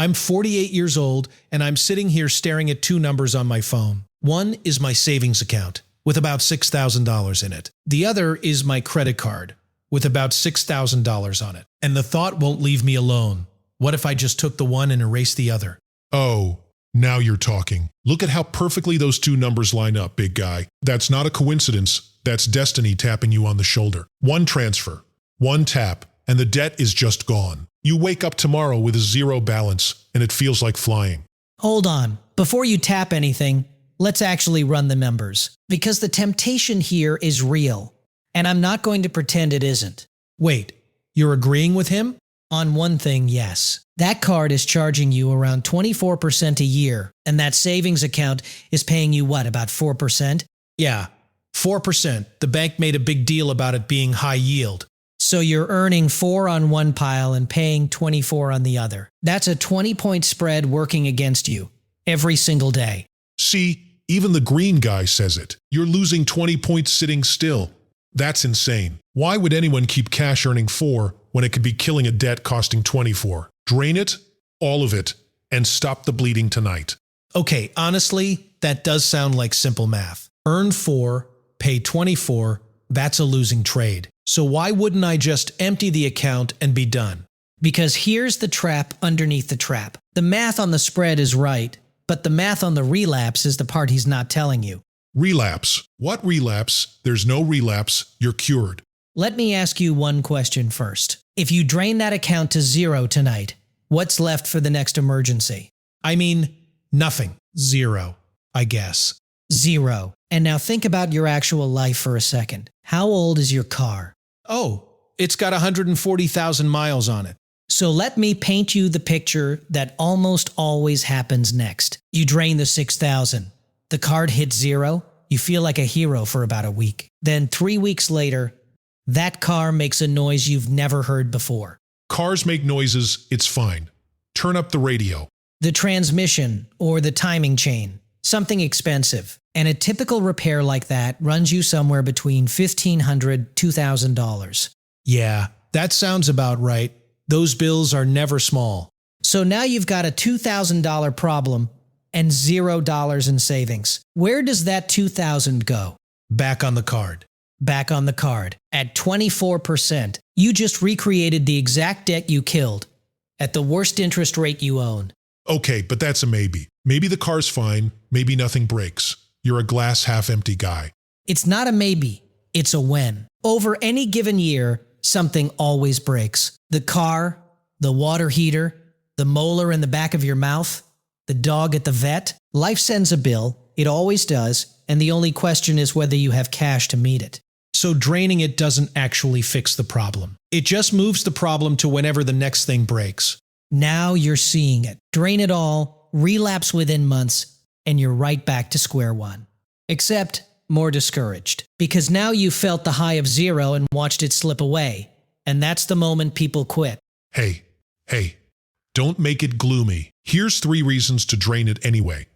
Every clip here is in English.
I'm 48 years old, and I'm sitting here staring at two numbers on my phone. One is my savings account, with about $6,000 in it. The other is my credit card, with about $6,000 on it. And the thought won't leave me alone. What if I just took the one and erased the other? Oh, now you're talking. Look at how perfectly those two numbers line up, big guy. That's not a coincidence. That's destiny tapping you on the shoulder. One transfer, one tap, and the debt is just gone. You wake up tomorrow with a zero balance, and it feels like flying. Hold on. Before you tap anything, let's actually run the numbers. Because the temptation here is real, and I'm not going to pretend it isn't. Wait, you're agreeing with him? On one thing, yes. That card is charging you around 24% a year, and that savings account is paying you what, about 4%? Yeah, 4%. The bank made a big deal about it being high yield. So you're earning 4 on one pile and paying 24 on the other. That's a 20-point spread working against you every single day. See, even the green guy says it. You're losing 20 points sitting still. That's insane. Why would anyone keep cash earning 4 when it could be killing a debt costing 24? Drain it, all of it, and stop the bleeding tonight. Okay, honestly, that does sound like simple math. Earn 4, pay 24, that's a losing trade. So why wouldn't I just empty the account and be done? Because here's the trap underneath the trap. The math on the spread is right, but the math on the relapse is the part he's not telling you. Relapse. What relapse? There's no relapse. You're cured. Let me ask you one question first. If you drain that account to 0 tonight, what's left for the next emergency? I mean, nothing. 0, I guess. 0. And now think about your actual life for a second. How old is your car? Oh, it's got 140,000 miles on it. So let me paint you the picture that almost always happens next. You drain the 6,000. The card hits 0. You feel like a hero for about a week. Then 3 weeks later, that car makes a noise you've never heard before. Cars make noises, it's fine. Turn up the radio. The transmission or the timing chain, something expensive. And a typical repair like that runs you somewhere between $1,500 to $2,000. Yeah, that sounds about right. Those bills are never small. So now you've got a $2,000 problem and $0 in savings. Where does that $2,000 go? Back on the card. Back on the card. At 24%, you just recreated the exact debt you killed at the worst interest rate you own. Okay, but that's a maybe. Maybe the car's fine, maybe nothing breaks. You're a glass half-empty guy. It's not a maybe, it's a when. Over any given year, something always breaks. The car, the water heater, the molar in the back of your mouth, the dog at the vet. Life sends a bill, it always does, and the only question is whether you have cash to meet it. So draining it doesn't actually fix the problem. It just moves the problem to whenever the next thing breaks. Now you're seeing it. Drain it all, relapse within months, and you're right back to square one. Except more discouraged. Because now you've felt the high of 0 and watched it slip away. And that's the moment people quit. Hey, don't make it gloomy. Here's 3 reasons to drain it anyway.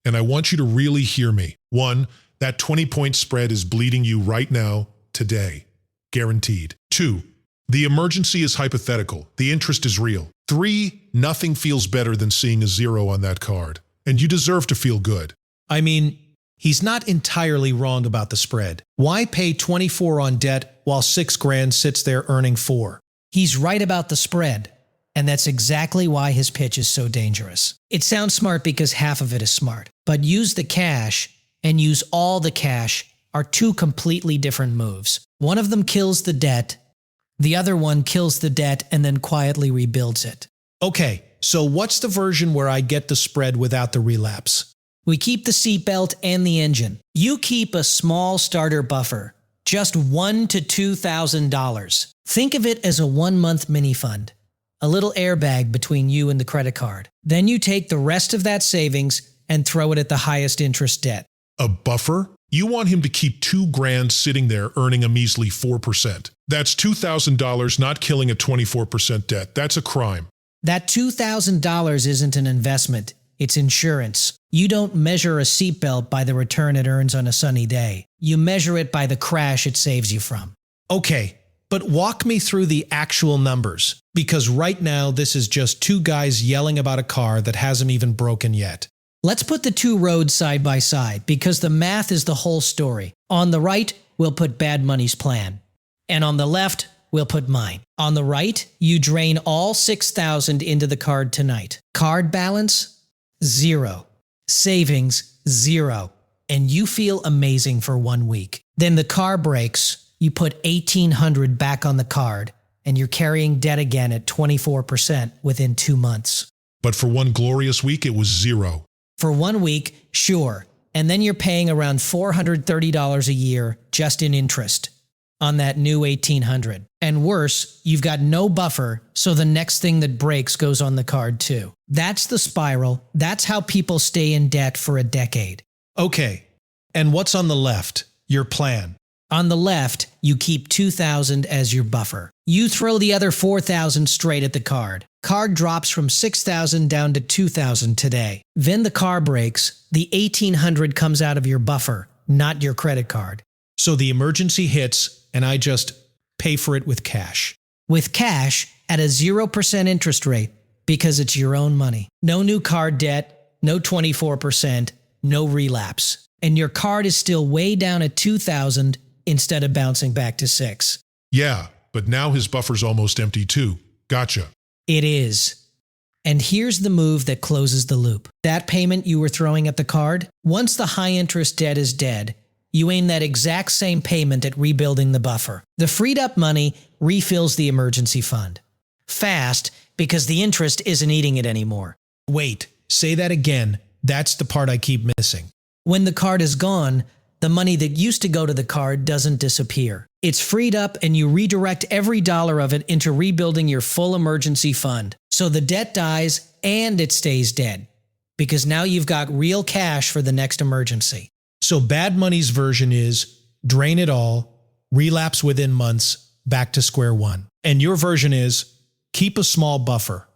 And I want you to really hear me. 1, that 20-point spread is bleeding you right now, today. Guaranteed. 2, the emergency is hypothetical. The interest is real. 3, nothing feels better than seeing a 0 on that card. And you deserve to feel good. I mean, he's not entirely wrong about the spread. Why pay 24 on debt while $6,000 sits there earning 4? He's right about the spread. And that's exactly why his pitch is so dangerous. It sounds smart because half of it is smart. But use the cash and use all the cash are 2 completely different moves. One of them kills the debt. The other one kills the debt and then quietly rebuilds it. Okay, so what's the version where I get the spread without the relapse? We keep the seatbelt and the engine. You keep a small starter buffer, just $1,000 to $2,000. Think of it as a 1-month mini fund, a little airbag between you and the credit card. Then you take the rest of that savings and throw it at the highest interest debt. A buffer? You want him to keep $2,000 sitting there earning a measly 4%. That's $2,000 not killing a 24% debt. That's a crime. That $2,000 isn't an investment, it's insurance. You don't measure a seatbelt by the return it earns on a sunny day. You measure it by the crash it saves you from. Okay, but walk me through the actual numbers, because right now this is just two guys yelling about a car that hasn't even broken yet. Let's put the two roads side by side because the math is the whole story. On the right, we'll put Bad Money's plan. And on the left, we'll put mine. On the right, you drain all $6,000 into the card tonight. Card balance, 0. Savings, 0. And you feel amazing for 1 week. Then the car breaks, you put $1,800 back on the card, and you're carrying debt again at 24% within 2 months. But for one glorious week, it was 0. For 1 week, sure. And then you're paying around $430 a year just in interest on that new $1,800. And worse, you've got no buffer, so the next thing that breaks goes on the card too. That's the spiral. That's how people stay in debt for a decade. Okay, and what's on the left? Your plan. On the left, you keep $2,000 as your buffer. You throw the other $4,000 straight at the card. Card drops from $6,000 down to $2,000 today. Then the car breaks. The $1,800 comes out of your buffer, not your credit card. So the emergency hits, and I just pay for it with cash. With cash at a 0% interest rate because it's your own money. No new card debt, no 24%, no relapse. And your card is still way down at $2,000 instead of bouncing back to $6,000. Yeah, but now his buffer's almost empty too. Gotcha. It is. And here's the move that closes the loop. That payment you were throwing at the card, once the high interest debt is dead, you aim that exact same payment at rebuilding the buffer. The freed up money refills the emergency fund. Fast, because the interest isn't eating it anymore. Wait, say that again. That's the part I keep missing. When the card is gone, the money that used to go to the card doesn't disappear. It's freed up and you redirect every dollar of it into rebuilding your full emergency fund. So the debt dies and it stays dead. Because now you've got real cash for the next emergency. So Bad Money's version is drain it all, relapse within months, back to square one. And your version is keep a small buffer.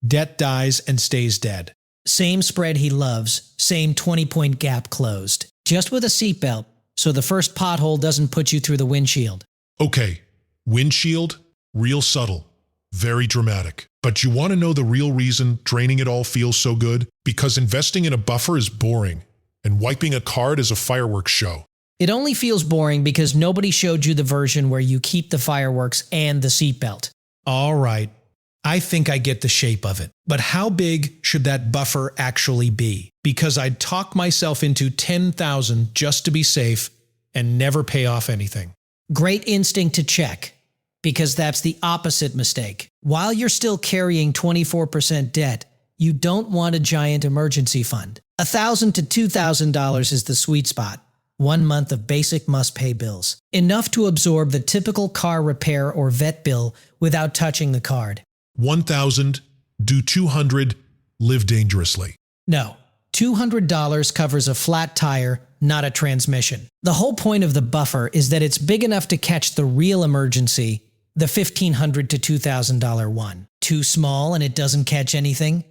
Debt dies and stays dead. Same spread he loves, same 20-point gap closed. Just with a seatbelt, so the first pothole doesn't put you through the windshield. Okay, windshield, real subtle, very dramatic. But you want to know the real reason draining it all feels so good? Because investing in a buffer is boring, and wiping a card is a fireworks show. It only feels boring because nobody showed you the version where you keep the fireworks and the seatbelt. All right, I think I get the shape of it. But how big should that buffer actually be? Because I'd talk myself into $10,000 just to be safe and never pay off anything. Great instinct to check, because that's the opposite mistake. While you're still carrying 24% debt, you don't want a giant emergency fund. $1,000 to $2,000 is the sweet spot. 1 month of basic must-pay bills. Enough to absorb the typical car repair or vet bill without touching the card. 1,000, do 200, live dangerously. No, $200 covers a flat tire, not a transmission. The whole point of the buffer is that it's big enough to catch the real emergency, the $1,500 to $2,000 one. Too small and it doesn't catch anything?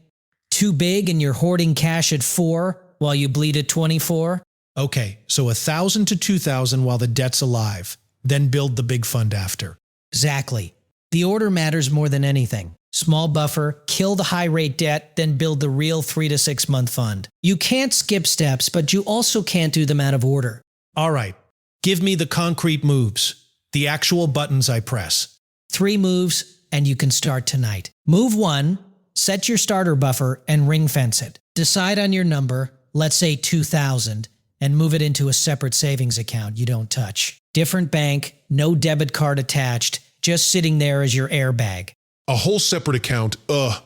Too big and you're hoarding cash at 4 while you bleed at 24? Okay, so $1,000 to $2,000 while the debt's alive, then build the big fund after. Exactly. The order matters more than anything. Small buffer, kill the high-rate debt, then build the real 3 to 6 month fund. You can't skip steps, but you also can't do them out of order. All right, give me the concrete moves, the actual buttons I press. 3 moves, and you can start tonight. Move 1, set your starter buffer and ring fence it. Decide on your number, let's say 2,000, and move it into a separate savings account you don't touch. Different bank, no debit card attached, just sitting there as your airbag. A whole separate account,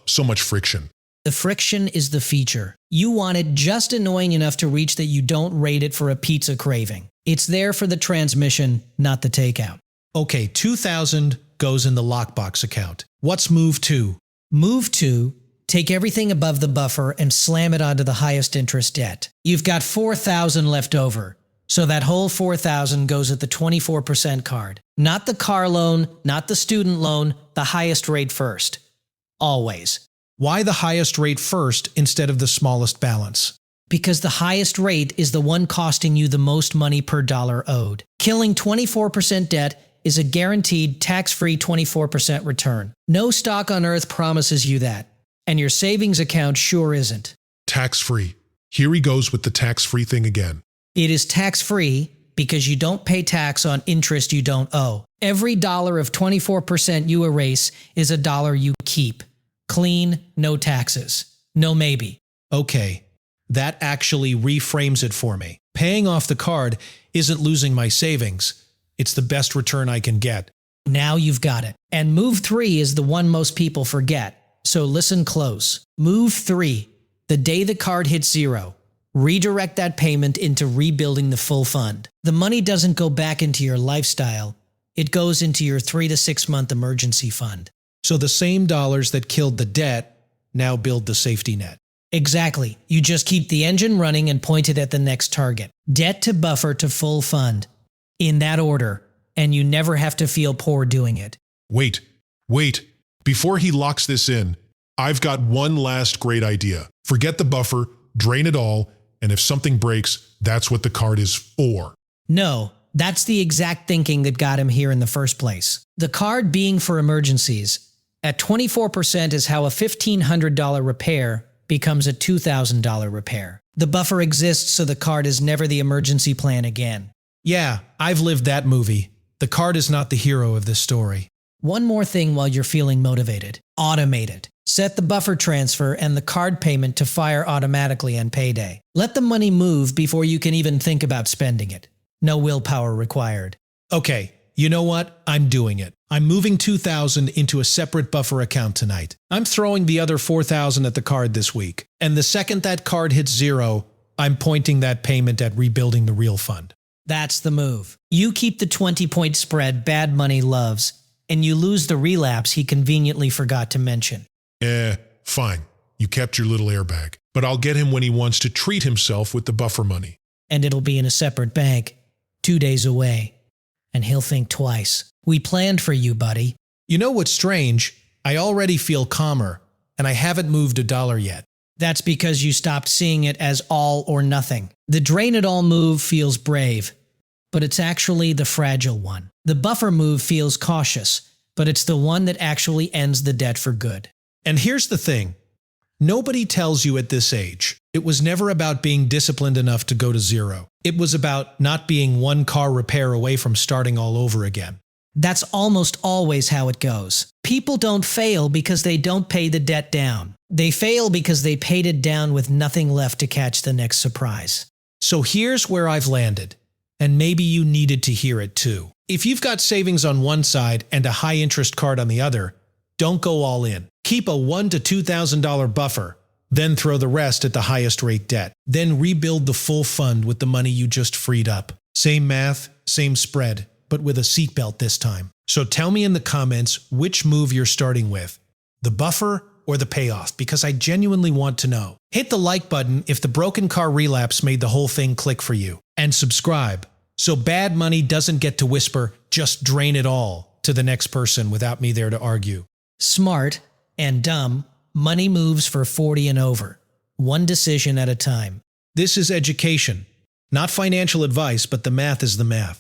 so much friction. The friction is the feature. You want it just annoying enough to reach that you don't rate it for a pizza craving. It's there for the transmission, not the takeout. Okay, $2,000 goes in the lockbox account. What's move 2? Move 2, take everything above the buffer and slam it onto the highest interest debt. You've got $4,000 left over, so that whole $4,000 goes at the 24% card. Not the car loan, not the student loan, the highest rate first. Always. Why the highest rate first instead of the smallest balance? Because the highest rate is the one costing you the most money per dollar owed. Killing 24% debt is a guaranteed tax-free 24% return. No stock on earth promises you that, and your savings account sure isn't. Tax-free. Here he goes with the tax-free thing again. It is tax-free because you don't pay tax on interest you don't owe. Every dollar of 24% you erase is a dollar you keep. Clean, no taxes. No maybe. Okay, that actually reframes it for me. Paying off the card isn't losing my savings. It's the best return I can get. Now you've got it. And move 3 is the one most people forget. So listen close. Move 3. The day the card hits zero, redirect that payment into rebuilding the full fund. The money doesn't go back into your lifestyle. It goes into your 3 to 6 month emergency fund. So the same dollars that killed the debt now build the safety net. Exactly. You just keep the engine running and point it at the next target. Debt to buffer to full fund. In that order. And you never have to feel poor doing it. Wait. Before he locks this in, I've got one last great idea. Forget the buffer, drain it all, and if something breaks, that's what the card is for. No, that's the exact thinking that got him here in the first place. The card being for emergencies, at 24% is how a $1,500 repair becomes a $2,000 repair. The buffer exists so the card is never the emergency plan again. Yeah, I've lived that movie. The card is not the hero of this story. One more thing while you're feeling motivated. Automate it. Set the buffer transfer and the card payment to fire automatically on payday. Let the money move before you can even think about spending it. No willpower required. Okay, you know what? I'm doing it. I'm moving $2,000 into a separate buffer account tonight. I'm throwing the other $4,000 at the card this week. And the second that card hits zero, I'm pointing that payment at rebuilding the real fund. That's the move. You keep the 20-point spread Bad Money loves, and you lose the relapse he conveniently forgot to mention. Fine. You kept your little airbag. But I'll get him when he wants to treat himself with the buffer money. And it'll be in a separate bank, 2 days away. And he'll think twice. We planned for you, buddy. You know what's strange? I already feel calmer, and I haven't moved a dollar yet. That's because you stopped seeing it as all or nothing. The drain it all move feels brave, but it's actually the fragile one. The buffer move feels cautious, but it's the one that actually ends the debt for good. And here's the thing. Nobody tells you at this age. It was never about being disciplined enough to go to zero. It was about not being one car repair away from starting all over again. That's almost always how it goes. People don't fail because they don't pay the debt down. They fail because they paid it down with nothing left to catch the next surprise. So here's where I've landed, and maybe you needed to hear it too. If you've got savings on one side and a high-interest card on the other, don't go all in. Keep a $1,000 to $2,000 buffer, then throw the rest at the highest rate debt. Then rebuild the full fund with the money you just freed up. Same math, same spread, but with a seatbelt this time. So tell me in the comments which move you're starting with, the buffer or the payoff, because I genuinely want to know. Hit the like button if the broken car relapse made the whole thing click for you. And subscribe, so Bad Money doesn't get to whisper, just drain it all, to the next person without me there to argue. Smart and dumb, money moves for 40 and over. One decision at a time. This is education. Not financial advice, but the math is the math.